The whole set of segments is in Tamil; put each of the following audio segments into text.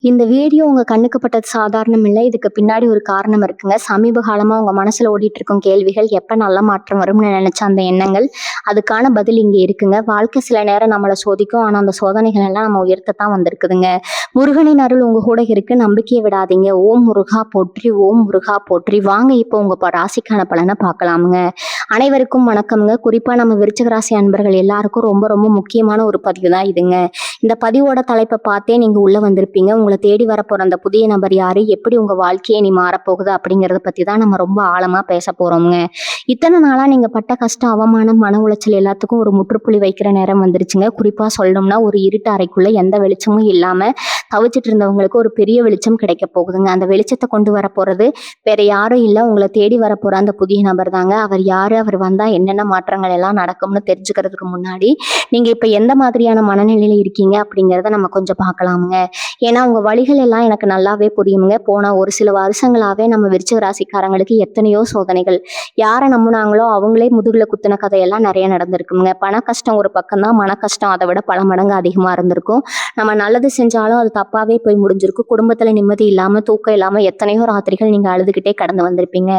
இந்த வீடியோ உங்க கண்ணுக்கு பட்டது சாதாரணம் இல்ல. இதுக்கு பின்னாடி ஒரு காரணம் இருக்குங்க. சமீப காலமா உங்க மனசுல ஓடிட்டு இருக்கும் கேள்விகள், எப்ப நல்ல மாற்றம் வரும்னு நினைச்ச அந்த எண்ணங்கள், அதுக்கான பதில் இங்க இருக்குங்க. வாழ்க்கை சில நேரம் நம்மள சோதிக்கும். ஆனா அந்த சோதனைகள் எல்லாம் நம்ம உயர்த்தத்தான் வந்திருக்குதுங்க. முருகனின் அருள் உங்க கூட இருக்கு. நம்பிக்கையை விடாதீங்க. ஓம் முருகா போற்றி, ஓம் முருகா போற்றி. வாங்க இப்போ உங்க ராசிக்கான பலனை பார்க்கலாமுங்க. அனைவருக்கும் வணக்கம்ங்க. குறிப்பா நம்ம விருச்சிக ராசி அன்பர்கள் எல்லாருக்கும் ரொம்ப ரொம்ப முக்கியமான ஒரு பதிவு தான் இதுங்க. இந்த பதிவோட தலைப்பை பார்த்தே நீங்க உள்ள வந்திருப்பீங்க. உங்களை தேடி வரப்போற அந்த புதிய நபர் யாரு, எப்படி உங்க வாழ்க்கையை நீ மாறப்போகுது அப்படிங்கறத பத்தி தான் நம்ம ரொம்ப ஆழமா பேச போறோம்ங்க. இத்தனை நாளா நீங்க பட்ட கஷ்டம், அவமானம், மன உளைச்சல் எல்லாத்துக்கும் ஒரு முற்றுப்புள்ளி வைக்கிற நேரம் வந்துருச்சுங்க. குறிப்பா சொல்லணும்னா ஒரு இருட்டு அறைக்குள்ள எந்த வெளிச்சமும் இல்லாம தவிச்சிட்டு இருந்தவங்களுக்கு ஒரு பெரிய வெளிச்சம் கிடைக்க போகுதுங்க. அந்த வெளிச்சத்தை கொண்டு வர போறது வேற யாரும் இல்ல, உங்களை தேடி வரப்போற அந்த புதிய நபர் தாங்க. அவர் யாரு, அவர் வந்தா என்னென்ன மாற்றங்கள் எல்லாம் நடக்கும்னு தெரிஞ்சுக்கிறதுக்கு முன்னாடி நீங்க இப்ப எந்த மாதிரியான மனநிலையில இருக்கீங்க அப்படிங்கிறத நம்ம கொஞ்சம் பார்க்கலாமுங்க. ஏன்னா உங்க வழிகள் எல்லாம் எனக்கு நல்லாவே புரியுங்க. போன ஒரு சில வருஷங்களாவே நம்ம விருச்சிக ராசிக்காரங்களுக்கு எத்தனையோ சோதனைகள், யாரை நம்புனாங்களோ அவங்களே முதுகுல குத்துன கதையெல்லாம் நிறைய நடந்திருக்குங்க. பண கஷ்டம் ஒரு பக்கம் தான், மன கஷ்டம் அதை விட பல மடங்கு அதிகமா இருந்திருக்கும். நம்ம நல்லது செஞ்சாலும் அது தப்பாவே போய் முடிஞ்சிருக்கும். குடும்பத்துல நிம்மதி இல்லாம, தூக்கம் இல்லாம எத்தனையோ ராத்திரிகள் நீங்க அழுதுகிட்டே கடந்து வந்திருப்பீங்க.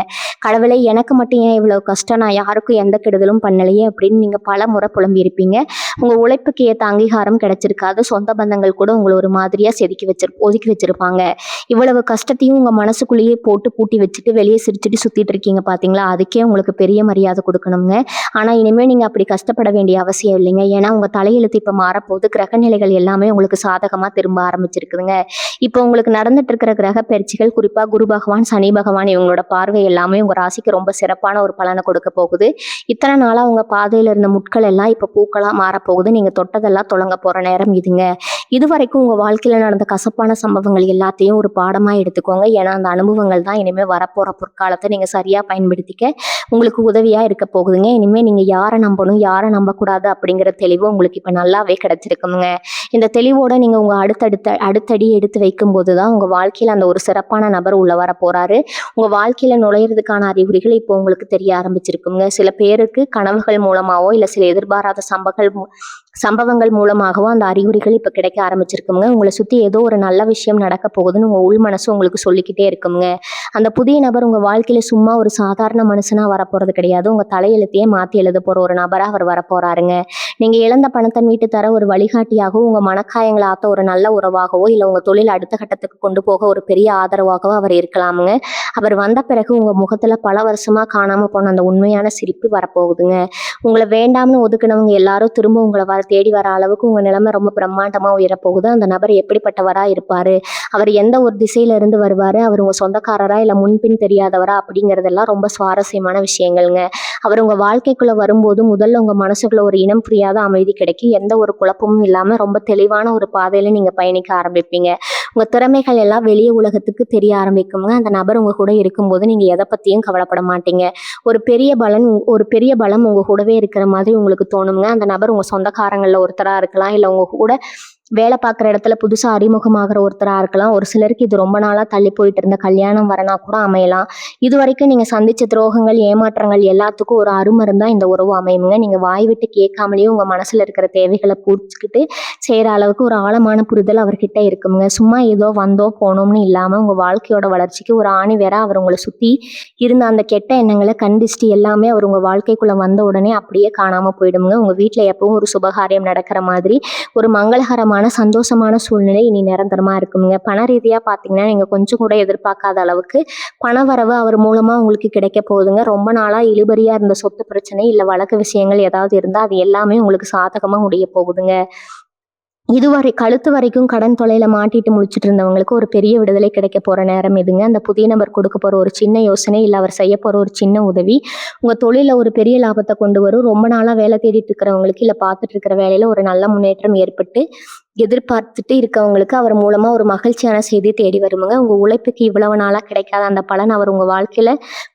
கடவுளே, எனக்கு மட்டும் ஏன் இவ்வளவு கஷ்டம், நான் யாருக்கும் எந்த கெடுதலும் பண்ணலையே அப்படின்னு நீங்க பல முறை புலம்பி இருப்பீங்க. உங்க உழைப்புக்கு ஏற்ற அங்கீகாரம் கிடைச்சிருக்காது. சொந்த பந்தங்கள் கூட உங்களை ஒரு மாதிரியா ஒதுக்கி வச்சிருப்பாங்க. இவ்வளவு கஷ்டத்தையும் உங்க மனசுக்குள்ளேயே போட்டு பூட்டி வச்சுட்டு வெளியே சிரிச்சுட்டு சுத்திட்டு இருக்கீங்க பாத்தீங்களா, அதுக்கே உங்களுக்கு பெரிய மரியாதை கொடுக்கணுங்க. ஆனா இனிமே நீங்க அப்படி கஷ்டப்பட வேண்டிய அவசியம் இல்லைங்க. ஏன்னா உங்க தலையெழுத்து இப்ப மாறப்போகுது. கிரக நிலைகள் எல்லாமே உங்களுக்கு சாதகமா திரும்ப ஆரம்பிச்சிருக்குதுங்க. இப்போ உங்களுக்கு நடந்துட்டு இருக்கிற கிரக பயிற்சிகள், குறிப்பா குரு பகவான், சனி பகவான் இவங்களோட பார்வை எல்லாமே உங்க ராசிக்கு ரொம்ப சிறப்பான ஒரு பலனை கொடுக்க போகுது. இத்தனை நாளா உங்க பாதையில இருந்த முட்கள் எல்லாம் இப்ப பூக்களா மாறப்போகுது. நீங்க தொட்டதெல்லாம் தொடங்க போற நேரம் இதுங்க. இதுவரைக்கும் உங்க வாழ்க்கையில நடந்த கசப்பான சம்பவங்கள் எல்லாத்தையும் ஒரு பாடமா எடுத்துக்கோங்க. ஏன்னா அந்த அனுபவங்கள் தான் இனிமே வரப்போற பொற்காலத்தை நீங்க சரியா பயன்படுத்திக்க உங்களுக்கு உதவியா இருக்க போகுதுங்க. இனிமே நீங்க யாரை நம்பணும், யாரை நம்பக்கூடாது அப்படிங்கிற தெளிவு உங்களுக்கு இப்ப நல்லாவே கிடைச்சிருக்குங்க. இந்த தெளிவோட நீங்க உங்க அடுத்தடி எடுத்து வைக்கும் போதுதான் உங்க வாழ்க்கையில அந்த ஒரு சிறப்பான நபர் உள்ள வர போறாரு. உங்க வாழ்க்கையில நுழையிறதுக்கான அறிகுறிகள் இப்போ உங்களுக்கு தெரிய ஆரம்பிச்சிருக்குங்க. சில பேருக்கு கனவுகள் மூலமாவோ இல்ல சில எதிர்பாராத சம்பவங்கள் மூலமாகவோ அந்த அறிகுறிகள் இப்ப கிடைக்க ஆரம்பிச்சிருக்குங்க. உங்களை சுத்தி ஏதோ ஒரு நல்ல விஷயம் நடக்க போகுதுன்னு உங்க உள் மனசு உங்களுக்கு சொல்லிக்கிட்டே இருக்குங்க. அந்த புதிய நபர் உங்க வாழ்க்கையில சும்மா ஒரு சாதாரண மனுஷனா வரப்போறது கிடையாது. உங்க தலையெழுத்தையே மாத்தி எழுத போற ஒரு நபரா அவர் வரப்போறாருங்க. நீங்க இழந்த பணத்தை மீட்டு தர ஒரு வழிகாட்டியாகவோ, உங்க மனக்காயங்களை ஆத்த ஒரு நல்ல உறவாகவோ, இல்ல உங்க தொழில் அடுத்த கட்டத்துக்கு கொண்டு போக ஒரு பெரிய ஆதரவாகவோ அவர் இருக்கலாமுங்க. அவர் வந்த பிறகு உங்க முகத்துல பல வருஷமா காணாம போன அந்த உண்மையான சிரிப்பு வரப்போகுதுங்க. உங்களை வேண்டாம்னு ஒதுக்குனவங்க எல்லாரும் திரும்ப உங்களை தேடி வர அளவுக்கு உங்க நிலைமை ரொம்ப பிரம்மாண்டமா உயரப்போகுது. அந்த நபர் எப்படிப்பட்டவரா இருப்பாரு, அவர் எந்த ஒரு திசையில இருந்து வருவாரு, அவர் உங்க சொந்தக்காரரா இல்ல முன்பின் தெரியாதவரா அப்படிங்கறதெல்லாம் ரொம்ப சுவாரஸ்யமான விஷயங்கள்ங்க. அவர் உங்க வாழ்க்கைக்குள்ள வரும்போது முதல்ல உங்க மனசுக்குள்ள ஒரு இனம் புரியாத அமைதி கிடைக்கும். எந்த ஒரு குழப்பமும் இல்லாம ரொம்ப தெளிவான ஒரு பாதையில நீங்க பயணிக்க ஆரம்பிப்பீங்க. உங்க திறமைகள் எல்லாம் வெளியே உலகத்துக்கு தெரிய ஆரம்பிக்குங்க. அந்த நபர் உங்க கூட இருக்கும்போது நீங்க எதை பத்தியும் கவலைப்பட மாட்டீங்க. ஒரு பெரிய பலம் உங்க கூடவே இருக்கிற மாதிரி உங்களுக்கு தோணுங்க. அந்த நபர் உங்க சொந்தக்காரங்கள்ல ஒருத்தரா இருக்கலாம், இல்ல உங்க கூட வேலை பார்க்குற இடத்துல புதுசா அறிமுகமாகிற ஒருத்தரா இருக்கலாம். ஒரு சிலருக்கு இது ரொம்ப நாளா தள்ளி போயிட்டு இருந்த கல்யாணம் வரனா கூட அமையலாம். இது வரைக்கும் நீங்க சந்திச்ச துரோகங்கள், ஏமாற்றங்கள் எல்லாத்துக்கும் ஒரு அருமருந்தா இந்த உறவு அமையுங்க. நீங்க வாய் விட்டு கேட்காமலேயே உங்க மனசுல இருக்கிற தேவைகளை பூர்த்திக்கிட்டு செய்யற அளவுக்கு ஒரு ஆழமான புரிதல் அவர்கிட்ட இருக்குங்க. சும்மா ஏதோ வந்தோம் போனோம்னு இல்லாம உங்க வாழ்க்கையோட வளர்ச்சிக்கு ஒரு ஆணி வேற அவர் உங்களை சுத்தி இருந்த அந்த கெட்ட எண்ணங்களை, கண்டிஷ்டி எல்லாமே அவர் உங்க வாழ்க்கைக்குள்ள வந்த உடனே அப்படியே காணாம போயிடுங்க. உங்க வீட்டுல எப்பவும் ஒரு சுபகாரியம் நடக்கிற மாதிரி ஒரு மங்களகரமான சந்தோஷமான சூழ்நிலை இனி நிரந்தரமா இருக்குங்க. பண ரீதியா பாத்தீங்கன்னா நீங்க கொஞ்சம் கூட எதிர்பார்க்காத அளவுக்கு பண வரவு அவர் மூலமா உங்களுக்கு கிடைக்க போகுதுங்க. ரொம்ப நாளா இழுபறியா இருந்த சொத்து பிரச்சனை இல்ல வழக்கு விஷயங்கள் ஏதாவது இருந்தா அது எல்லாமே உங்களுக்கு சாதகமா முடிய போகுதுங்க. இதுவரை கழுத்து வரைக்கும் கடன் தொல்லையில மாட்டிட்டு முழிச்சிட்டு இருந்தவங்களுக்கு ஒரு பெரிய விடுதலை கிடைக்க போற நேரம் இதுங்க. அந்த புதிய நபர் கொடுக்க போற ஒரு சின்ன யோசனை இல்ல அவர் செய்ய போற ஒரு சின்ன உதவி உங்க தொழில ஒரு பெரிய லாபத்தை கொண்டு வரும். ரொம்ப நாளா வேலை தேடிட்டு இருக்கிறவங்களுக்கு இல்ல பார்த்துட்டு இருக்கிற வேலையில ஒரு நல்ல முன்னேற்றம் ஏற்பட்டு எதிர்பார்த்துட்டு இருக்கவங்களுக்கு அவர் மூலமா ஒரு மகிழ்ச்சியான செய்தி தேடி வருமுங்க. உங்க உழைப்புக்கு இவ்வளவு நாளா கிடைக்காத அந்த பலன் அவர் உங்க வாழ்க்கையில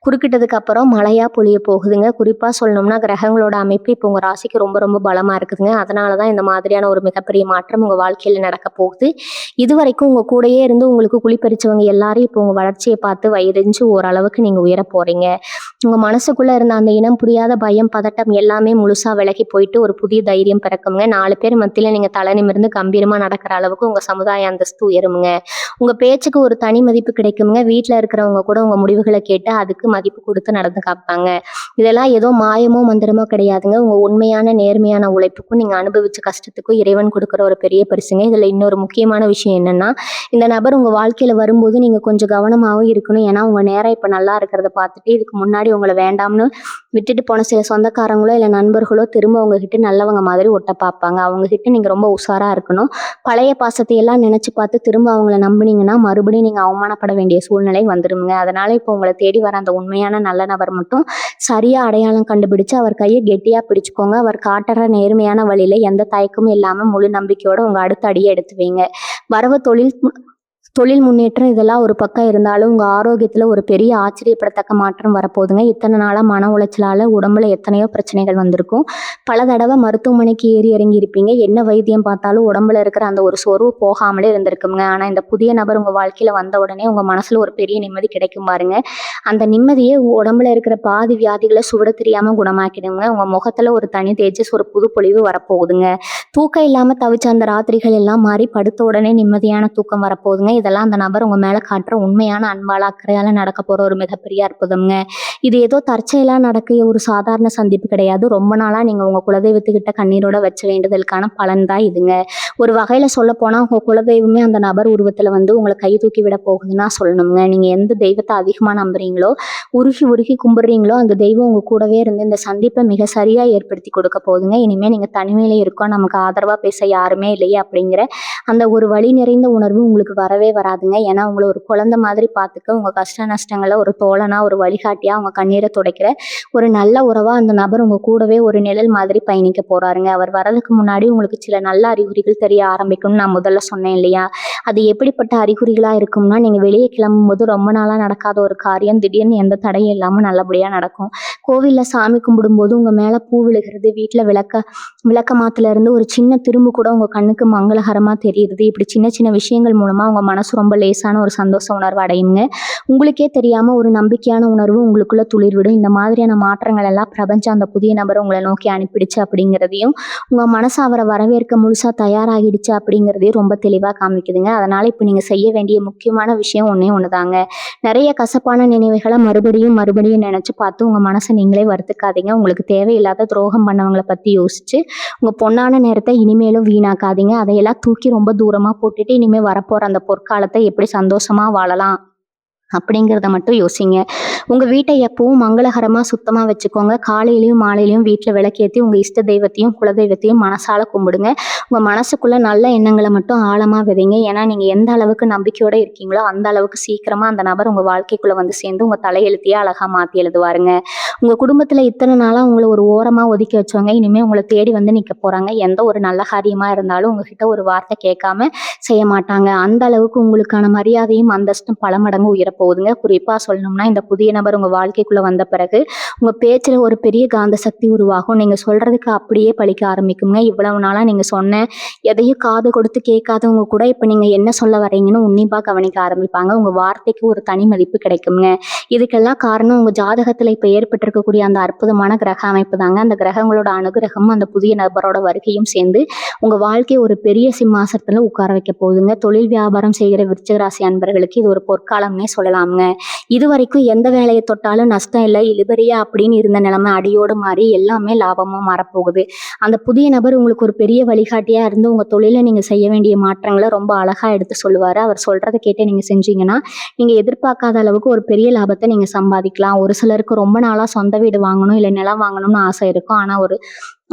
குறுக்கிட்டதுக்கு அப்புறம் மழையா பொழிய போகுதுங்க. குறிப்பா சொல்லணும்னா கிரகங்களோட அமைப்பு இப்போ உங்க ராசிக்கு ரொம்ப ரொம்ப பலமா இருக்குதுங்க. அதனாலதான் இந்த மாதிரியான ஒரு மிகப்பெரிய மாற்றம் உங்க வாழ்க்கையில நடக்க போகுது. இது வரைக்கும் உங்க கூடயே இருந்து உங்களுக்கு குளிப்பறிச்சவங்க எல்லாரும் இப்போ உங்க வளர்ச்சியை பார்த்து வயிறெஞ்சு ஓரளவுக்கு நீங்க உயர போறீங்க. உங்க மனசுக்குள்ள இருந்த அந்த இனம் புரியாத பயம், பதட்டம் எல்லாமே முழுசா விலகி போயிட்டு ஒரு புதிய தைரியம் பிறக்குங்க. 4 பேர் மத்தியில நீங்க தலை நிமிர்ந்து கம்பீரமா நடக்கிற அளவுக்கு உங்க சமுதாய அந்தஸ்து உயருமுங்க. உங்க பேச்சுக்கு ஒரு தனி மதிப்பு கிடைக்குமுங்க. வீட்ல இருக்கிறவங்க கூட உங்க முடிவுகள கேட்டு அதுக்கு மதிப்பு குடுத்து நடந்து காப்பாங்க. இதெல்லாம் ஏதோ மாயமோ, மந்திரமோ கிடையாதுங்க. உங்க உண்மையான, நேர்மையான உழைப்புக்கும், நீங்க அனுபவிச்ச கஷ்டத்துக்கும் இறைவன் குடுக்குற ஒரு பெரிய பரிசுங்க. இதுல இன்னொரு முக்கியமான விஷயம் என்னன்னா, இந்த நபர் உங்க வாழ்க்கையில வரும்போது நீங்க கொஞ்சம் கவனமாவும் இருக்கணும். ஏன்னா, உங்க நேரம் இப்ப நல்லா இருக்கிறத பார்த்துட்டு, இதுக்கு முன்னாடி உங்கள வேண்டாம்னு விட்டுட்டு போன சில சொந்தக்காரங்களோ, இல்ல நண்பர்களோ திரும்ப உங்ககிட்ட நல்லவங்க மாதிரி ஒட்ட பார்ப்பாங்க. அவங்க கிட்ட நீங்க ரொம்ப உஷாரா இருக்கணும். பழைய பாசத்தை எல்லாம் நினைச்சு பார்த்து திரும்ப அவங்கள நம்புனீங்கன்னா, மறுபடியும் நீங்க அவமானப்பட வேண்டிய சூழ்நிலை வந்துருமுங்க. அதனால இப்போ உங்கள தேடி வர அந்த உண்மையான நல்ல நபர் மட்டும் சரியா அடையாளம் கண்டுபிடிச்சு அவர் கைய கெட்டியா பிடிச்சுக்கோங்க. அவர் காட்டுற நேர்மையான வழியில எந்த தயக்கமும் இல்லாம முழு நம்பிக்கையோட உங்க அடுத்த அடியை எடுத்து வைங்க. வரவு தொழில் முன்னேற்றம் இதெல்லாம் ஒரு பக்கம் இருந்தாலும் உங்க ஆரோக்கியத்துல ஒரு பெரிய ஆச்சரியப்படத்தக்க மாற்றம் வரப்போகுதுங்க. இத்தனை நாளா மன உளைச்சலால உடம்புல எத்தனையோ பிரச்சனைகள் வந்திருக்கும். பல தடவை மருத்துவமனைக்கு ஏறி இறங்கி இருப்பீங்க. என்ன வைத்தியம் பார்த்தாலும் உடம்புல இருக்கிற அந்த ஒரு சோர்வு போகாமலே இருந்திருக்குங்க. ஆனா இந்த புதிய நபர் உங்க வாழ்க்கையில வந்த உடனே உங்க மனசுல ஒரு பெரிய நிம்மதி கிடைக்கும் பாருங்க. அந்த நிம்மதியே உடம்புல இருக்கிற பாதி வியாதிகளை சுவட தெரியாம குணமாக்கிடுங்க. உங்க முகத்துல ஒரு தனி தேஜஸ், ஒரு புது பொலிவு வரப்போகுதுங்க. தூக்கம் இல்லாம தவிச்ச அந்த ராத்திரிகள் எல்லாம் மாறி படுத்த உடனே நிம்மதியான தூக்கம் வரப்போகுதுங்க. இதெல்லாம் அந்த நபர் உங்க மேல காட்டுற உண்மையான அன்பால, அக்கறையால நடக்க போற ஒரு மிகப்பெரிய அற்புதம்ங்க. இது ஏதோ தற்செயலா நடக்க ஒரு சாதாரண சந்திப்பு கிடையாது. ரொம்ப நாளா நீங்க உங்க குலதெய்வத்துக்கிட்ட கண்ணீரோட வச்ச வேண்டுதலுக்கான பலன் தான் இதுங்க. ஒரு வகையில சொல்ல போனா உங்க குலதெய்வமே அந்த நபர் உருவத்துல வந்து உங்களை கை தூக்கி விட போகுதுன்னா சொல்லணுங்க. நீங்க எந்த தெய்வத்தை அதிகமா நம்புறீங்களோ, உருகி உருகி கும்பிடுறீங்களோ, அந்த தெய்வம் உங்க கூடவே இருந்து இந்த சந்திப்பை மிக சரியா ஏற்படுத்தி கொடுக்க போகுதுங்க. இனிமே நீங்க தனிமையில இருக்கோம், நமக்கு ஆதரவா பேச யாருமே இல்லையே அப்படிங்கிற அந்த ஒரு வலி நிறைந்த உணர்வு உங்களுக்கு வரவே வராதுங்க. ஏன்னா உங்களை ஒரு குழந்தை மாதிரி பார்த்துக்க, உங்க கஷ்ட நஷ்டங்களை ஒரு தோழனா, ஒரு வழிகாட்டியா, உங்க கண்ணீரை துடைக்கிற ஒரு நல்ல உறவா அந்த நபர் உங்க கூடவே ஒரு நிழல் மாதிரி பயணிக்க போறாருங்க. அவர் வரதுக்கு முன்னாடி உங்களுக்கு சில நல்ல அறிகுறிகள் தெரிய ஆரம்பிக்கும்னு நான் முதல்ல சொன்னேன் இல்லையா? அது எப்படிப்பட்ட அறிகுறிகளா இருக்கும்னா, நீங்க வெளியே கிளம்பும்போது ரொம்ப நாளா நடக்காத ஒரு காரியம் திடீர்னு எந்த தடையும் இல்லாம நல்லபடியா நடக்கும். கோவில்ல சாமி கும்பிடும்போது உங்க மேல பூ விழுகிறது, வீட்டுல விளக்கமாத்துல இருந்து ஒரு சின்ன திரும்பு கூட உங்க கண்ணுக்கு மங்களகரமா தெரியுது. இப்படி சின்ன சின்ன விஷயங்கள் மூலமா உங்க மனசு ரொம்ப லேசான ஒரு சந்தோஷ உணர்வு அடையுங்க. உங்களுக்கே தெரியாம ஒரு நம்பிக்கையான உணர்வு உங்களுக்குள்ள துளிர்விடும். இந்த மாதிரியான மாற்றங்கள் எல்லாம் பிரபஞ்சம் அந்த புதிய நபரை உங்களை நோக்கி அனுப்பிடுச்சு அப்படிங்கிறதையும், உங்க மனசு அவரை வரவேற்க முழுசா தயாராகிடுச்சு அப்படிங்கிறதையும் ரொம்ப தெளிவா காமிக்குதுங்க. அதனால இப்ப நீங்க செய்ய வேண்டிய முக்கியமான விஷயம் ஒண்ணே ஒண்ணுதாங்க. நிறைய கசப்பான நினைவுகளை மறுபடியும் மறுபடியும் நினைச்சு பார்த்து உங்க மனசை நீங்களே வருத்துக்காதீங்க. உங்களுக்கு தேவையில்லாத துரோகம் பண்ணவங்களை பத்தி யோசிச்சு உங்க பொன்னான நேரத்தை இனிமேலும் வீணாக்காதீங்க. அதையெல்லாம் தூக்கி ரொம்ப தூரமா போட்டுட்டு இனிமே வரப்போற அந்த பொற்காலத்தை எப்படி சந்தோஷமா வாழலாம் அப்படிங்கிறத மட்டும் யோசிங்க. உங்க வீட்டை எப்பவும் மங்களகரமா சுத்தமா வச்சுக்கோங்க. காலையிலயும் மாலையிலயும் வீட்டுல விளக்கேத்தி உங்க இஷ்ட தெய்வத்தையும் குலதெய்வத்தையும் மனசால கும்பிடுங்க. உங்க மனசுக்குள்ள நல்ல எண்ணங்களை மட்டும் ஆழமா விதைங்க. ஏன்னா நீங்க எந்த அளவுக்கு நம்பிக்கையோட இருக்கீங்களோ அந்த அளவுக்கு சீக்கிரமா அந்த நபர் உங்க வாழ்க்கைக்குள்ள வந்து சேர்ந்து உங்க தலையெழுத்தையே அழகா மாத்தி எழுதுவாருங்க. உங்க குடும்பத்துல இத்தனை நாளா உங்களை ஒரு ஓரமா ஒதுக்கி வச்சவங்க இனிமே உங்களை தேடி வந்து நிக்க போறாங்க. எந்த ஒரு நல்ல காரியமா இருந்தாலும் உங்ககிட்ட ஒரு வார்த்தை கேட்காம செய்ய மாட்டாங்க. அந்த அளவுக்கு உங்களுக்கான மரியாதையும் அந்தஸ்தும் பல மடங்கு உயரப்போகுதுங்க. குறிப்பா சொல்லணும்னா இந்த புதிய நபர் உங்க வாழ்க்கைக்குள்ள வந்த பிறகு உங்க பேச்சுல ஒரு பெரிய காந்த சக்தி உருவாகும். நீங்க சொல்றதுக்கு அப்படியே பலிக்க ஆரம்பிக்குங்க. இவ்வளவு நாளா நீங்க சொன்ன எதையும் காது கொடுத்து கேட்காதவங்க கூட இப்ப நீங்க என்ன சொல்ல வர்றீங்கன்னு உன்னிப்பா கவனிக்க ஆரம்பிப்பாங்க. உங்க வார்த்தைக்கு ஒரு தனி மதிப்பு கிடைக்குங்க. இதுக்கெல்லாம் காரணம் உங்க ஜாதகத்துல இப்ப ஏற்பட்டிருக்கக்கூடிய அந்த அற்புதமான கிரக அமைப்பு தாங்க. அந்த கிரகங்களோட அனுகிரகமும் அந்த புதிய நபரோட வருகையும் சேர்ந்து உங்க வாழ்க்கையை ஒரு பெரிய சிம்மாசனத்துல உட்கார வைக்க போகுதுங்க. தொழில் வியாபாரம் செய்கிற விருச்சிக ராசி அன்பர்களுக்கு இது ஒரு பொற்காலம்னே சொல்லலாம்ங்க. இது வரைக்கும் எந்த வேலையை தொட்டாலும் நஷ்டம் இல்லை, இழுபறியா அப்படின்னு இருந்த நிலைமை அடியோடு மாறி எல்லாமே லாபமா மாறப்போகுது. அந்த புதிய நபர் உங்களுக்கு ஒரு பெரிய வழிகாட்டியா இருந்து உங்க தொழில நீங்க செய்ய வேண்டிய மாற்றங்களை ரொம்ப அழகா எடுத்து சொல்லுவாரு. அவர் சொல்றதை கேட்டு நீங்க செஞ்சீங்கன்னா நீங்க எதிர்பார்க்காத அளவுக்கு ஒரு பெரிய லாபத்தை நீங்க சம்பாதிக்கலாம். ஒரு சிலருக்கு ரொம்ப நாளா சொந்த வீடு வாங்கணும், இல்லை நிலம் வாங்கணும்னு ஆசை இருக்கும்.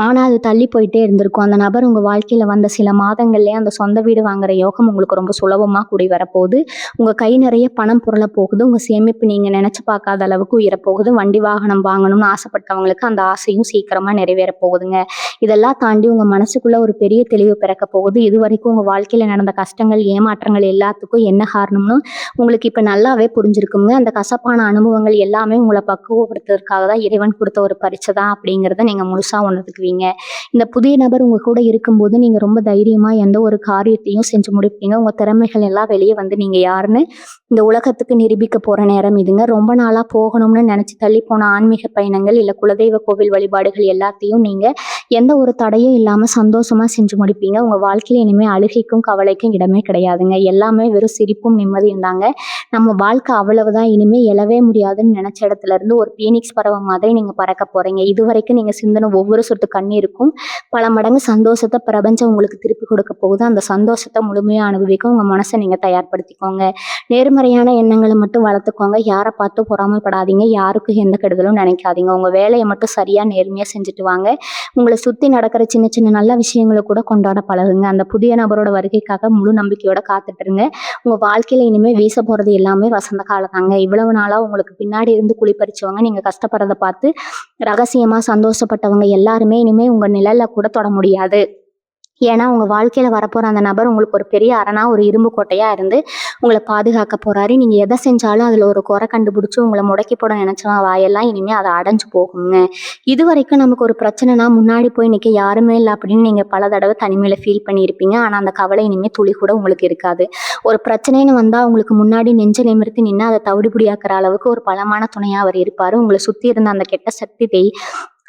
ஆனா அது தள்ளி போயிட்டே இருந்திருக்கும். அந்த நபர் உங்க வாழ்க்கையில வந்த சில மாதங்கள்லயே அந்த சொந்த வீடு வாங்குற யோகம் உங்களுக்கு ரொம்ப சுலபமா கூடி வரப்போகுது. உங்க கை நிறைய பணம் புரள போகுது. உங்க சேமிப்பு நீங்க நினைச்சு பார்க்காத அளவுக்கு உயரப்போகுது. வண்டி வாகனம் வாங்கணும்னு ஆசைப்பட்டவங்களுக்கு அந்த ஆசையும் சீக்கிரமா நிறைவேற போகுதுங்க. இதெல்லாம் தாண்டி உங்க மனசுக்குள்ள ஒரு பெரிய தெளிவு பிறக்க போகுது. இது வரைக்கும் உங்க வாழ்க்கையில நடந்த கஷ்டங்கள், ஏமாற்றங்கள் எல்லாத்துக்கும் என்ன காரணம்னு உங்களுக்கு இப்ப நல்லாவே புரிஞ்சிருக்குங்க. அந்த கசப்பான அனுபவங்கள் எல்லாமே உங்களை பக்குவப்படுத்துறதுக்காக தான் இறைவன் கொடுத்த ஒரு பரிசு தான் அப்படிங்கிறத நீங்க முழுசா உணர்ந்துக்குவீங்க. இருப்பீங்க. இந்த புதிய நபர் உங்க கூட இருக்கும்போது நீங்க ரொம்ப தைரியமா எந்த ஒரு காரியத்தையும் செஞ்சு முடிப்பீங்க. உங்க திறமைகள் எல்லாம் வெளியே வந்து நீங்க யாருன்னு இந்த உலகத்துக்கு நிரூபிக்க போற நேரம் இதுங்க. ரொம்ப நாளா போகணும்னு நினைச்சு தள்ளி போன ஆன்மீக பயணங்கள் இல்ல குலதெய்வ கோவில் வழிபாடுகள் எல்லாத்தையும் நீங்க எந்த ஒரு தடையும் இல்லாம சந்தோஷமா செஞ்சு முடிப்பீங்க. உங்க வாழ்க்கையில இனிமே அழுகைக்கும் கவலைக்கும் இடமே கிடையாதுங்க. எல்லாமே வெறும் சிரிப்பும் நிம்மதியும் தாங்க. நம்ம வாழ்க்கை அவ்வளவுதான், இனிமே எழவே முடியாதுன்னு நினைச்ச இடத்துல இருந்து ஒரு பீனிக்ஸ் பறவை மாதிரி நீங்க பறக்க போறீங்க. இதுவரைக்கும் நீங்க சிந்தின ஒவ்வொரு சொட்டு கண்ணீருக்கும் பல மடங்கு சந்தோஷத்தை பிரபஞ்சம் உங்களுக்கு திருப்பி கொடுக்க போகுது. அந்த சந்தோஷத்தை முழுமையா அனுபவிக்க உங்க மனசை நீங்க தயார்படுத்திக்கோங்க. நேர்மறையான எண்ணங்களை மட்டும் வளர்த்துக்கோங்க. யாரை பார்த்து பொறாமைப்படாதீங்க. யாருக்கும் எந்த கெடுதலும் நினைக்காதீங்க. உங்க வேலையை மட்டும் சரியா நேர்மையா செஞ்சுட்டு வாங்க. உங்களை சுத்தி நடக்கிற சின்ன சின்ன நல்ல விஷயங்களை கூட கொண்டாட பழகுங்க. அந்த புதிய நபரோட வருகைக்காக முழு நம்பிக்கையோட காத்துட்டு இருங்க. உங்க வாழ்க்கையில இனிமே வீச போறது எல்லாமே வசந்த காலம் தாங்க. இவ்வளவு நாளா உங்களுக்கு பின்னாடி இருந்து குளிப்பறிச்சவங்க நீங்க கஷ்டப்படுறத பார்த்து ரகசியமா சந்தோஷப்பட்டவங்க எல்லாருமே இனிமே உங்க நிழல்ல கூட தொட முடியாது. ஏன்னா உங்க வாழ்க்கையில வரப்போற அந்த நபர் உங்களுக்கு ஒரு பெரிய அரணா ஒரு இரும்பு கோட்டையா இருந்து உங்களை பாதுகாக்க போறாரு. நீங்க எதை செஞ்சாலும் அதுல ஒரு குறை கண்டுபிடிச்சு உங்களை முடக்கி போட நினைச்சவன் வாயெல்லாம் இனிமே அதை அடைஞ்சு போகுங்க. இது வரைக்கும் நமக்கு ஒரு பிரச்சனைனா முன்னாடி போய் நிக்க யாருமே இல்லை அப்படின்னு நீங்க பல தடவை தனிமையில ஃபீல் பண்ணியிருப்பீங்க. ஆனா அந்த கவலை இனிமே துளி கூட உங்களுக்கு இருக்காது. ஒரு பிரச்சனைன்னு வந்தா உங்களுக்கு முன்னாடி நெஞ்ச நிமிர்த்தி நின்று அதை தவிடுபடியாக்குற அளவுக்கு ஒரு பலமான துணையா அவர் இருப்பாரு. உங்களை சுத்தி இருந்த அந்த கெட்ட சக்தி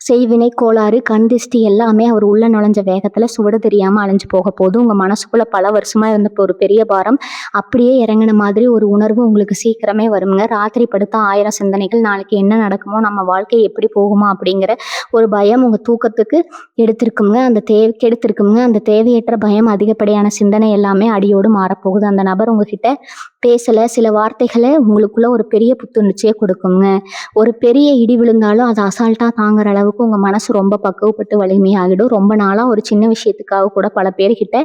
செய்வினை கோளாறு கண் திஷ்டி எல்லாமே அவர் உள்ள நுழைஞ்ச வேகத்துல சுவடு தெரியாம அழிஞ்சு போக போது. உங்க மனசுக்குள்ள பல வருஷமா இருந்த ஒரு பெரிய பாரம் அப்படியே இறங்கின மாதிரி ஒரு உணர்வு உங்களுக்கு சீக்கிரமே வருங்க. ராத்திரி படுத்த 1000 சிந்தனைகள், நாளைக்கு என்ன நடக்குமோ, நம்ம வாழ்க்கை எப்படி போகுமா அப்படிங்கிற ஒரு பயம் உங்க தூக்கத்துக்கு கெடுத்திருக்குங்க. அந்த தேவையற்ற பயம் அதிகப்படியான சிந்தனை எல்லாமே அடியோடு மாறப்போகுது. அந்த நபர் உங்ககிட்ட பேசல, சில வார்த்தைகளை உங்களுக்குள்ள ஒரு பெரிய புத்துணர்ச்சியை கொடுக்குங்க. ஒரு பெரிய இடி விழுந்தாலும் அதை அசால்ட்டா தாங்குற அளவுக்கு உங்க மனசு ரொம்ப பக்குவப்பட்டு வலிமையாகிடும். ரொம்ப நாளா ஒரு சின்ன விஷயத்துக்காக கூட பல பேர்கிட்ட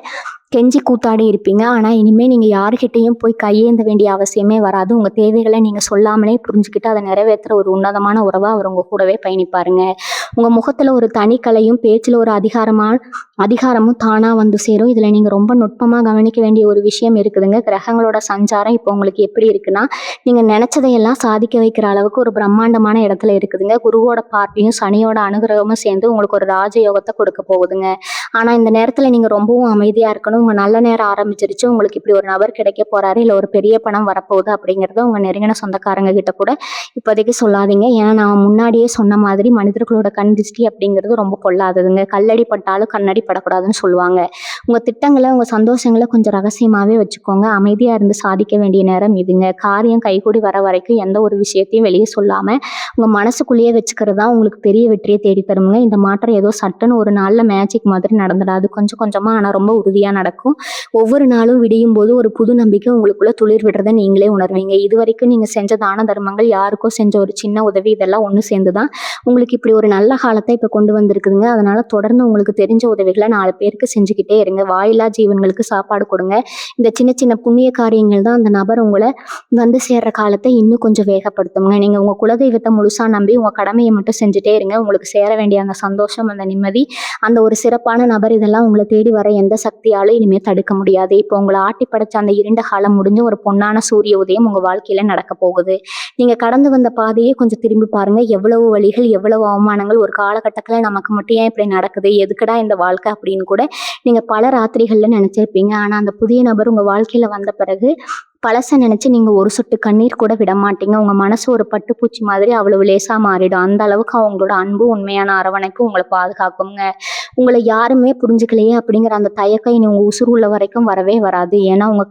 கெஞ்சி கூத்தாடி இருப்பீங்க. ஆனா இனிமே நீங்க யாருக்கிட்டையும் போய் கையேந்த வேண்டிய அவசியமே வராது. உங்க தேவைகளை நீங்க சொல்லாமலே புரிஞ்சுக்கிட்டு அதை நிறைவேற்றுற ஒரு உன்னதமான உறவா அவர் உங்க கூடவே பயணிப்பாருங்க. உங்க முகத்துல ஒரு தனிக்கலையும் பேச்சுல ஒரு அதிகாரமும் தானா வந்து சேரும். இதுல நீங்க ரொம்ப நுட்பமா கவனிக்க வேண்டிய ஒரு விஷயம் இருக்குதுங்க. கிரகங்களோட சஞ்சாரம் இப்போ உங்களுக்கு எப்படி இருக்குன்னா, நீங்க நினைச்சதையெல்லாம் சாதிக்க வைக்கிற அளவுக்கு ஒரு பிரம்மாண்டமான இடத்துல இருக்குதுங்க. குருவோட பார்வையும் சனியோட அனுகிரகமும் சேர்ந்து உங்களுக்கு ஒரு ராஜயோகத்தை கொடுக்க போகுதுங்க. ஆனா இந்த நேரத்துல நீங்க ரொம்பவும் அமைதியா இருக்கணும். உங்க நல்ல நேரம் ஆரம்பிச்சிருச்சு. உங்களுக்கு இப்படி ஒரு நபர் கிடைக்க போறாரு, இல்ல ஒரு பெரிய பணம் வரப்போகுது அப்படிங்கறத உங்க நெருங்கின சொந்தக்காரங்க கிட்ட கூட இப்போதைக்கு சொல்லாதீங்க. ஏன்னா நான் முன்னாடியே சொன்ன மாதிரி மனிதர்களோட கண் திருஷ்டி அப்படிங்கிறது ரொம்ப பொல்லாததுங்க. கல்லடி பட்டாலும் கண்ணடி படக்கூடாதுன்னு சொல்லுவாங்க. உங்க திட்டங்களை உங்க சந்தோஷங்களை கொஞ்சம் ரகசியமாவே வச்சுக்கோங்க. அமைதியா இருந்து சாதிக்க வேண்டிய நேரம் இதுங்க. காரியம் கைகூடி வர வரைக்கும் எந்த ஒரு விஷயத்தையும் வெளியே சொல்லாம உங்க மனசுக்குள்ளேயே வச்சுக்கிறது தான் உங்களுக்கு பெரிய வெற்றியை தேடி தருமுங்க. இந்த மாற்றம் ஏதோ சட்டுன்னு ஒரு நாள்ல மேஜிக் மாதிரி நடந்துடாது. கொஞ்சம் கொஞ்சமா ஆனா ரொம்ப உறுதியா நடக்கும். ஒவ்வொரு நாளும் விடியும் போது ஒரு புது நம்பிக்கை உங்களுக்குள்ள துளிர் விடுறதை நீங்களே உணர்வீங்க. இது வரைக்கும் நீங்க செஞ்ச தான தர்மங்கள், யாருக்கோ செஞ்ச ஒரு சின்ன உதவி, இதெல்லாம் ஒண்ணு சேர்ந்துதான் உங்களுக்கு இப்படி ஒரு நல்ல காலத்தை இப்ப கொண்டு வந்திருக்குதுங்க. அதனால தொடர்ந்து உங்களுக்கு தெரிஞ்ச உதவிகளை 4 பேருக்கு செஞ்சுக்கிட்டே இருங்க. வாயில்லா ஜீவன்களுக்கு சாப்பாடு கொடுங்க. இந்த சின்ன சின்ன புண்ணிய காரியங்கள் தான் அந்த நபர் உங்களை வந்து சேர்ற காலத்தை இன்னும் கொஞ்சம் வேகப்படுத்துங்க. நீங்க உங்க குலதெய்வத்தை முழுசா நம்பி உங்க கடமையை மட்டும் செஞ்சுட்டே இருங்க. உங்களுக்கு சேர வேண்டிய அந்த சந்தோஷம், அந்த நிம்மதி, அந்த ஒரு சிறப்பான நபர் இதெல்லாம் உங்களை தேடி வர எந்த சக்தியாலும் இனிமே தடுக்க முடியாது. இப்போ உங்களை ஆட்டி படைச்ச அந்த இருண்ட காலம் முடிஞ்சு ஒரு பொன்னான சூரிய உதயம் உங்க வாழ்க்கையில நடக்க போகுது. நீங்க கடந்து வந்த பாதையே கொஞ்சம் திரும்பி பாருங்க. எவ்வளவு வழிகள், எவ்வளவு அவமானங்கள். ஒரு காலகட்டத்துல நமக்கு மட்டும் ஏன் இப்படி நடக்குது, எதுக்குடா இந்த வாழ்க்கை அப்படின்னு கூட நீங்க பல ராத்திரிகள்ல நினைச்சிருப்பீங்க. ஆனா அந்த புதிய நபர் உங்க வாழ்க்கையில வந்த பிறகு பழச நினைச்சு நீங்க ஒரு சொட்டு கண்ணீர் கூட விட மாட்டீங்க. உங்க மனசு ஒரு பட்டுப்பூச்சி மாதிரி அவ்வளவு லேசா மாறிடும். அந்த அளவுக்கு அவங்களோட அன்பு, உண்மையான அரவணைப்பு உங்களை பாதுகாக்குங்க. உங்களை யாருமே புரிஞ்சுக்கலையே அப்படிங்கிற அந்த தயக்கம் இனி உங்க உசுறு உள்ள வரைக்கும் வரவே வராது. ஏன்னா உங்க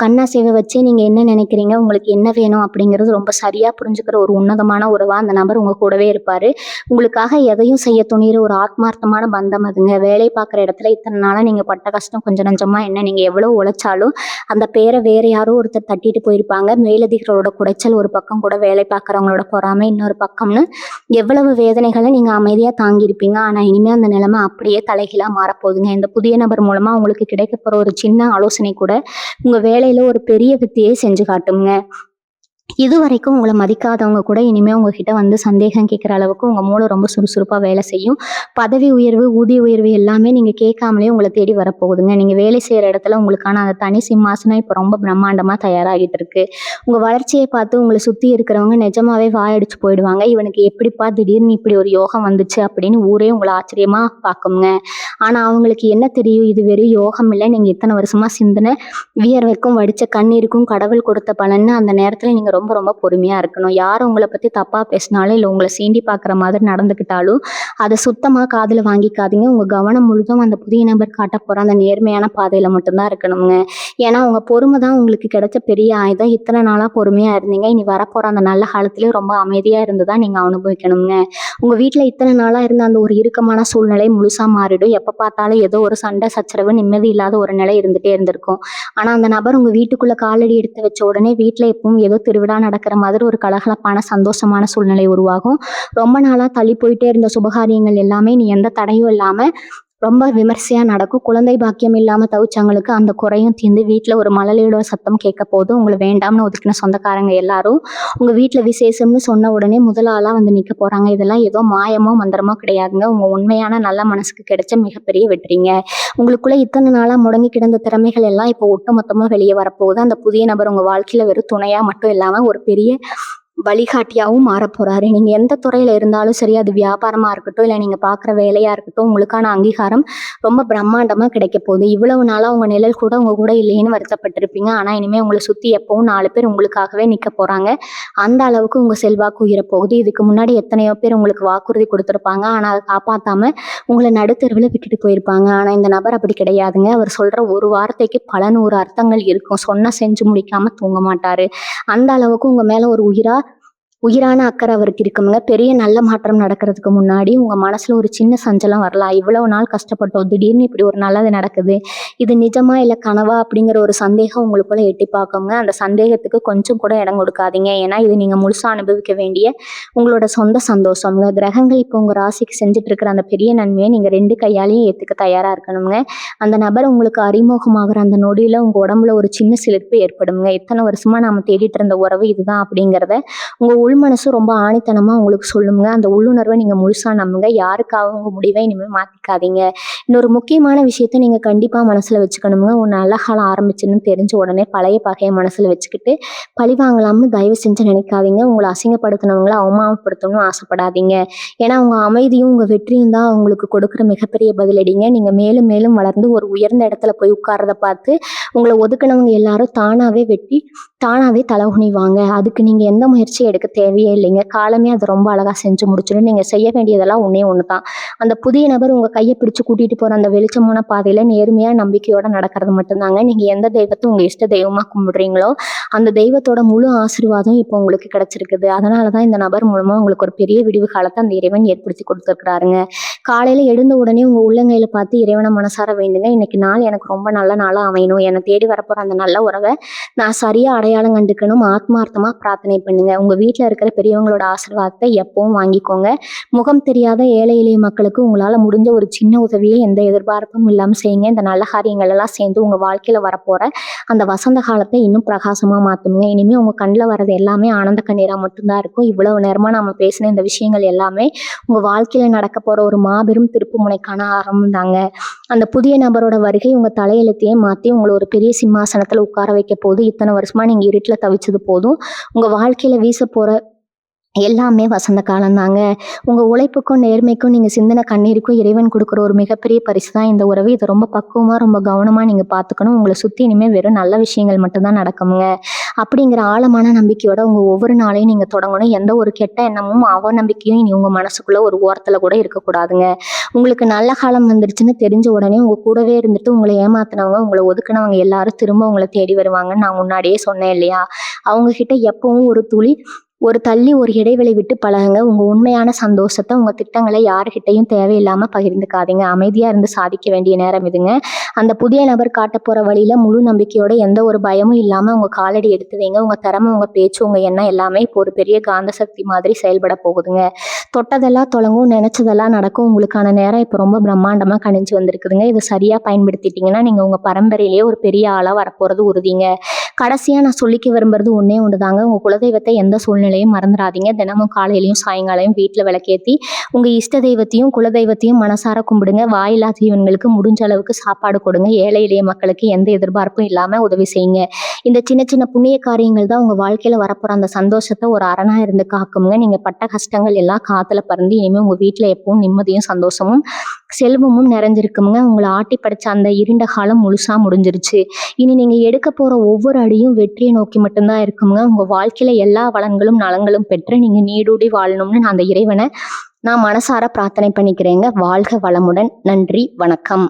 கண்ணாசைவை வச்சே நீங்க என்ன நினைக்கிறீங்க, உங்களுக்கு என்ன வேணும் அப்படிங்கிறது ரொம்ப சரியா புரிஞ்சுக்கிற ஒரு உன்னதமான உறவா அந்த நபர் உங்க கூடவே இருப்பாரு. உங்களுக்காக எதையும் செய்ய துணிகிற ஒரு ஆத்மார்த்தமான பந்தம் அதுங்க. வேலை பார்க்குற இடத்துல இத்தனை நாளா நீங்க பட்ட கஷ்டம் கொஞ்சம் நஞ்சமா என்ன, நீங்க எவ்வளவு உழைச்சாலும் அந்த பேரை வேற யாரோ ஒருத்தர் தட்டிட்டு போயிருப்பாங்க. மேலதிகளோட குடைச்சல் ஒரு பக்கம் கூட, வேலை பார்க்குறவங்களோட பொறாமை இன்னொரு பக்கம்னு எவ்வளவு வேதனைகளை நீங்க அமைதியா தாங்கியிருப்பீங்க. ஆனா இனிமே அந்த நிலைமை அப்படியே தலைகீழா மாறப்போகுதுங்க. இந்த புதிய நபர் மூலமா உங்களுக்கு கிடைக்க போற ஒரு சின்ன ஆலோசனை கூட உங்க வேலையில ஒரு பெரிய வித்தையை செஞ்சு காட்டுங்க. இதுவரைக்கும் உங்கள மதிக்காதவங்க கூட இனிமே உங்ககிட்ட வந்து சந்தேகம் கேட்குற அளவுக்கு உங்க மூளை ரொம்ப சுறுசுறுப்பா வேலை செய்யும். பதவி உயர்வு, ஊதிய உயர்வு எல்லாமே நீங்க கேட்காமலே உங்கள தேடி வரப்போகுதுங்க. நீங்க வேலை செய்ற இடத்துல உங்களுக்கான அந்த தனி சிம்மாசனம் இப்ப ரொம்ப பிரம்மாண்டமா தயாராகிட்டு இருக்கு. உங்க வளர்ச்சிய பார்த்து உங்கள சுத்தி இருக்கிறவங்க நிஜமாவே வாயடிச்சு போயிடுவாங்க. இவனுக்கு எப்படிப்பா திடீர்னு இப்படி ஒரு யோகம் வந்துச்சு அப்படின்னு ஊரே உங்கள ஆச்சரியமா பார்க்குங்க. ஆனா அவங்களுக்கு என்ன தெரியும்? இது வெறும் யோகம் இல்ல. நீங்க இத்தன வருஷமா சிந்தின வியர்வைக்கும் வடிச்ச கண்ணீருக்கும் கடவுள் கொடுத்த பலன்னு அந்த நேரத்துல நீங்க ரொம்ப ரொம்ப பொறுமையா இருக்கணும். யார் உங்கள பத்தி தப்பா பேசினாலும், இல்ல உங்கள சீண்டி பார்க்குற மாதிரி நடந்துக்கிட்டாலும், அத சுத்தமா காதுல வாங்கிக்காதீங்க. உங்க கவனம் முழுதும் அந்த புதிய நபர் காட்டப் போற அந்த நேர்மையான பாதையில மட்டும் தான் இருக்கணுங்க. ஏன்னா, உங்க பொறுமை தான் உங்களுக்கு கிடைச்ச பெரிய ஆயுதம். இத்தன நாளா பொறுமையா இருந்தீங்க. இனி வரப்போற அந்த நல்ல காலத்திலயும் ரொம்ப அமைதியா இருந்து தான் நீங்க அனுபவிக்கணுங்க. உங்க வீட்ல இத்தன நாளா இருந்த அந்த ஒரு இறுக்கமான சூழ்நிலை முழுசா மாறிடும். எப்ப பார்த்தாலும் ஏதோ ஒரு சண்டை, சச்சரவு, நிம்மதி இல்லாத ஒரு நிலை இருந்துட்டே இருந்திருக்கும். ஆனா, அந்த நபர் உங்க வீட்டுக்குள்ள காலடி எடுத்து வச்ச உடனே வீட்ல எப்பவும் ஏதோ திருவிழா நடக்கிற மாதிரி ஒரு கலகலப்பான, சந்தோஷமான சூழ்நிலை உருவாகும். ரொம்ப நாளா தள்ளி போயிட்டே இருந்த சுபகாரியங்கள் எல்லாமே இனி எந்த தடையும் இல்லாம ரொம்ப விமர்சையா நடக்கும். குழந்தை பாக்கியம் இல்லாம தவிச்சவங்களுக்கு அந்த குறையும் தீர்ந்து வீட்ல ஒரு மழலையோட சத்தம் கேட்க போது, உங்கள வேண்டாம்னு ஒதுக்கின சொந்தக்காரங்க எல்லாரும் உங்க வீட்ல விசேஷம்னு சொன்ன உடனே முதல் ஆளா வந்து நிக்க போறாங்க. இதெல்லாம் ஏதோ மாயமோ, மந்திரமோ கிடையாதுங்க. உங்க உண்மையான நல்ல மனசுக்கு கிடைச்ச மிகப்பெரிய வெற்றிங்க. உங்களுக்குள்ள இத்தன நாளா முடங்கி கிடந்த திறமைகள் எல்லாம் இப்போ ஒட்டுமொத்தமா வெளிய வரப்போகுது. அந்த புதிய நபர் உங்க வாழ்க்கையில வெறும் துணையா மட்டும் இல்லாம ஒரு பெரிய வழிகாட்டியாவும் மாறப்போறாரு. நீங்க எந்த துறையில இருந்தாலும் சரி, அது வியாபாரமா இருக்கட்டும், இல்ல நீங்க பார்க்குற வேலையா இருக்கட்டும், உங்களுக்கான அங்கீகாரம் ரொம்ப பிரம்மாண்டமா கிடைக்கப் போகுது. இவ்வளவு நாளா உங்க நிழல் கூட உங்க கூட இல்லையேன்னு வருத்தப்பட்டிருப்பீங்க. ஆனா இனிமே உங்கள சுத்தி எப்பவும் 4 பேர் உங்களுக்காகவே நிக்கப் போறாங்க. அந்த அளவுக்கு உங்க செல்வாக்கு உயரப் போகுது. இதுக்கு முன்னாடி எத்தனையோ பேர் உங்களுக்கு வாக்குறுதி குடுத்திருப்பாங்க. ஆனா அத காப்பாத்தாம உங்கள நடுத்தெருவுல விட்டுட்டு போயிருப்பாங்க. ஆனா இந்த நபர் அப்படி கிடையாதுங்க. அவர் சொல்ற ஒரு வார்த்தைக்கு பல 100 அர்த்தங்கள் இருக்கும். சொன்னா செஞ்சு முடிக்காம தூங்க மாட்டாரு. அந்த அளவுக்கு உங்க மேல ஒரு உயிரான அக்கறை அவருக்கு இருக்குங்க. பெரிய நல்ல மாற்றம் நடக்கிறதுக்கு முன்னாடி உங்க மனசுல ஒரு சின்ன சஞ்சலம் வரலாம். இவ்வளவு நாள் கஷ்டப்பட்டோம். திடீர்னு இப்படி ஒரு நல்லது நடக்குது. இது நிஜமா இல்ல கனவா அப்படிங்கிற ஒரு சந்தேகம் உங்களுக்குள்ள எட்டி பார்க்குங்க. அந்த சந்தேகத்துக்கு கொஞ்சம் கூட இடம் கொடுக்காதீங்க. ஏன்னா இது நீங்க முழுசா அனுபவிக்க வேண்டிய உங்களோட சொந்த சந்தோஷம்ங்க. கிரகங்கள் இப்போ உங்க ராசிக்கு செஞ்சுட்டு இருக்கிற அந்த பெரிய நன்மையை நீங்க 2 கையாலையும் ஏத்துக்க தயாரா இருக்கணுங்க. அந்த நபர் உங்களுக்கு அறிமுகமாகிற அந்த நொடியில உங்க உடம்புல ஒரு சின்ன சிலிர்ப்பு ஏற்படுங்க. இத்தனை வருஷமா நாம தேடிட்டு இருந்த உறவு இதுதான் அப்படிங்கிறத உங்க உள் மனசு ரொம்ப ஆணித்தனமா உங்களுக்கு சொல்லுங்க. அந்த உள்ளுணர்வை நீங்க முழுசா நம்புங்க. யாருக்காகவும் உங்க முடிவை இனிமே மாத்திக்காதீங்க. இன்னொரு முக்கியமான விஷயத்த நீங்க கண்டிப்பா மனசுல வச்சுக்கணுங்க. உன் நல்ல காலம் ஆரம்பிச்சுன்னு தெரிஞ்ச உடனே பழைய பகையை மனசுல வச்சுக்கிட்டு பழி வாங்கலாம்னு தயவு செஞ்சு நினைக்காதீங்க. உங்களை அசிங்கப்படுத்தினவங்களை அவமானப்படுத்தணும்னு ஆசைப்படாதீங்க. ஏன்னா உங்க அமைதியும் உங்க வெற்றியும் தான் உங்களுக்கு கொடுக்குற மிகப்பெரிய பதிலடிங்க. நீங்க மேலும் மேலும் வளர்ந்து ஒரு உயர்ந்த இடத்துல போய் உட்கார்றத பார்த்து உங்களை ஒதுக்குனவங்க எல்லாரும் தானாவே தலகுனிவாங்க. அதுக்கு நீங்க எந்த முயற்சியும் எடுக்க தேவையே இல்லைங்க. காலமே அது ரொம்ப அழகா செஞ்சு முடிச்சிடும். நீங்க செய்ய வேண்டியதெல்லாம் ஒண்ணே ஒண்ணுதான். அந்த புதிய நபர் உங்க கையை பிடிச்சு கூட்டிட்டு போற அந்த வெளிச்சமான பாதையில நேர்மையா நம்பிக்கையோட நடக்கிறது மட்டும்தாங்க. நீங்க எந்த தெய்வத்தை உங்க இஷ்ட தெய்வமா கும்பிடுறீங்களோ அந்த தெய்வத்தோட முழு ஆசீர்வாதம் இப்போ உங்களுக்கு கிடைச்சிருக்குது. அதனாலதான் இந்த நபர் மூலமா உங்களுக்கு ஒரு பெரிய விடிவு காலத்தை அந்த இறைவன் ஏற்படுத்தி கொடுத்துருக்கிறாருங்க. காலையில எழுந்த உடனே உங்க உள்ளங்கையில பார்த்து இறைவனை மனசார வேண்டுங்க. இன்னைக்கு நாள் எனக்கு ரொம்ப நல்ல நாளா அமையணும். என்னை தேடி வரப்போற அந்த நல்ல உறவை நான் சரியா அடையாளம் கண்டுக்கணும். ஆத்மார்த்தமா பிரார்த்தனை பண்ணுங்க. உங்க வீட்டுல இருக்கிற பெரியவங்களோட ஆசீர்வாதத்தை எப்பவும் வாங்கிக்கோங்க. முகம் தெரியாத ஏழை எளிய மக்களுக்கு உங்களால முடிஞ்ச ஒரு சின்ன உதவியை எந்த எதிர்பார்ப்பும் இல்லாம செய்யுங்க. இந்த நல்ல காரியங்கள் எல்லாம் சேர்ந்து உங்க வாழ்க்கையில வரப்போற அந்த வசந்த காலத்தை இன்னும் பிரகாசமா மாத்துங்க. இனிமே உங்க கண்ணில் வர்றது எல்லாமே ஆனந்த கண்ணீரா மட்டும்தான் இருக்கும். இவ்வளவு நேரமா நம்ம பேசின இந்த விஷயங்கள் எல்லாமே உங்க வாழ்க்கையில நடக்க போற ஒரு மாபெரும் திருப்பு முனைக்கான ஆரம்பம் தாங்க. அந்த புதிய நபரோட வருகை உங்க தலையெழுத்தையே மாத்தி உங்களை ஒரு பெரிய சிம்மாசனத்துல உட்கார வைக்க போது. இத்தனை வருஷமா நீங்க இருட்டுல தவிச்சது போதும். உங்க வாழ்க்கையில வீச போற எல்லாமே வசந்த காலம் தாங்க. உங்க உழைப்புக்கும் நேர்மைக்கும் நீங்க சிந்தின கண்ணீருக்கும் இறைவன் கொடுக்குற ஒரு மிகப்பெரிய பரிசு தான் இந்த உறவு. இதை ரொம்ப பக்குவமா ரொம்ப கவனமா நீங்க பார்த்துக்கணும். உங்களை சுத்தி இனிமே வெறும் நல்ல விஷயங்கள் மட்டும்தான் நடக்குங்க. அப்படிங்கிற ஆழமான நம்பிக்கையோட உங்க ஒவ்வொரு நாளையும் நீங்க தொடங்கணும். எந்த ஒரு கெட்ட எண்ணமும் அவநம்பிக்கையும் இனி உங்க மனசுக்குள்ள ஒரு ஓரத்துல கூட இருக்கக்கூடாதுங்க. உங்களுக்கு நல்ல காலம் வந்துருச்சுன்னு தெரிஞ்ச உடனே உங்க கூடவே இருந்துட்டு உங்களை ஏமாத்தினவங்க, உங்களை ஒதுக்குனவங்க எல்லாரும் திரும்ப உங்களை தேடி வருவாங்கன்னு நான் முன்னாடியே சொன்னேன் இல்லையா? அவங்க கிட்ட எப்பவும் ஒரு தள்ளி ஒரு இடைவெளி விட்டு பழகுங்க. உங்க உண்மையான சந்தோஷத்தை உங்க திட்டங்களை யாருக்கிட்டையும் தேவையில்லாம பகிர்ந்துக்காதீங்க. அமைதியா இருந்து சாதிக்க வேண்டிய நேரம் இதுங்க. அந்த புதிய நபர் காட்ட போற வழியில முழு நம்பிக்கையோட எந்த ஒரு பயமும் இல்லாம உங்க காலடி எடுத்து வைங்க. உங்க திறமை, உங்க பேச்சு, உங்க எண்ணம் எல்லாமே இப்போ ஒரு பெரிய காந்த சக்தி மாதிரி செயல்பட போகுதுங்க. தொட்டதெல்லாம் தொடங்கும், நினைச்சதெல்லாம் நடக்கும். உங்களுக்கான நேரம் இப்போ ரொம்ப பிரம்மாண்டமா கணிஞ்சு வந்திருக்குதுங்க. இதை சரியா பயன்படுத்திட்டீங்கன்னா நீங்க உங்க பரம்பரையிலேயே ஒரு பெரிய ஆளா வரப்போறது உறுதிங்க. கடைசியா நான் சொல்லிக்க விரும்புறது ஒண்ணே ஒண்ணுதாங்க. உங்க குலதெய்வத்தை எந்த சூழ்நிலையும் மறந்துடாதீங்க. தினமும் காலையிலயும் சாயங்காலையும் வீட்டுல விளக்கேத்தி உங்க இஷ்ட தெய்வத்தையும் குலதெய்வத்தையும் மனசார கும்பிடுங்க. வாயில்லா ஜீவன்களுக்கு முடிஞ்ச அளவுக்கு சாப்பாடு கொடுங்க. ஏழை எளிய மக்களுக்கு எந்த எதிர்பார்ப்பும் இல்லாம உதவி செய்யுங்க. இந்த சின்ன சின்ன புண்ணிய காரியங்கள் தான் உங்க வாழ்க்கையில வரப்போற அந்த சந்தோஷத்தை ஒரு அரணா இருந்து காக்குங்க. நீங்க பட்ட கஷ்டங்கள் எல்லாம் காத்துல பறந்து இனிமே உங்க வீட்டுல எப்பவும் நிம்மதியும் சந்தோஷமும் செல்வமும் நிறைஞ்சிருக்குங்க. உங்களை ஆட்டி படைச்ச அந்த இருண்ட காலம் முழுசா முடிஞ்சிருச்சு. இனி நீங்க எடுக்க போற ஒவ்வொரு அடியும் வெற்றியை நோக்கி மட்டும்தான் இருக்குங்க. உங்க வாழ்க்கையில எல்லா வளங்களும் நலங்களும் பெற்று நீங்க நீடூடி வாழணும்னு நான் அந்த இறைவனை நான் மனசார பிரார்த்தனை பண்ணிக்கிறேங்க. வாழ்க வளமுடன். நன்றி, வணக்கம்.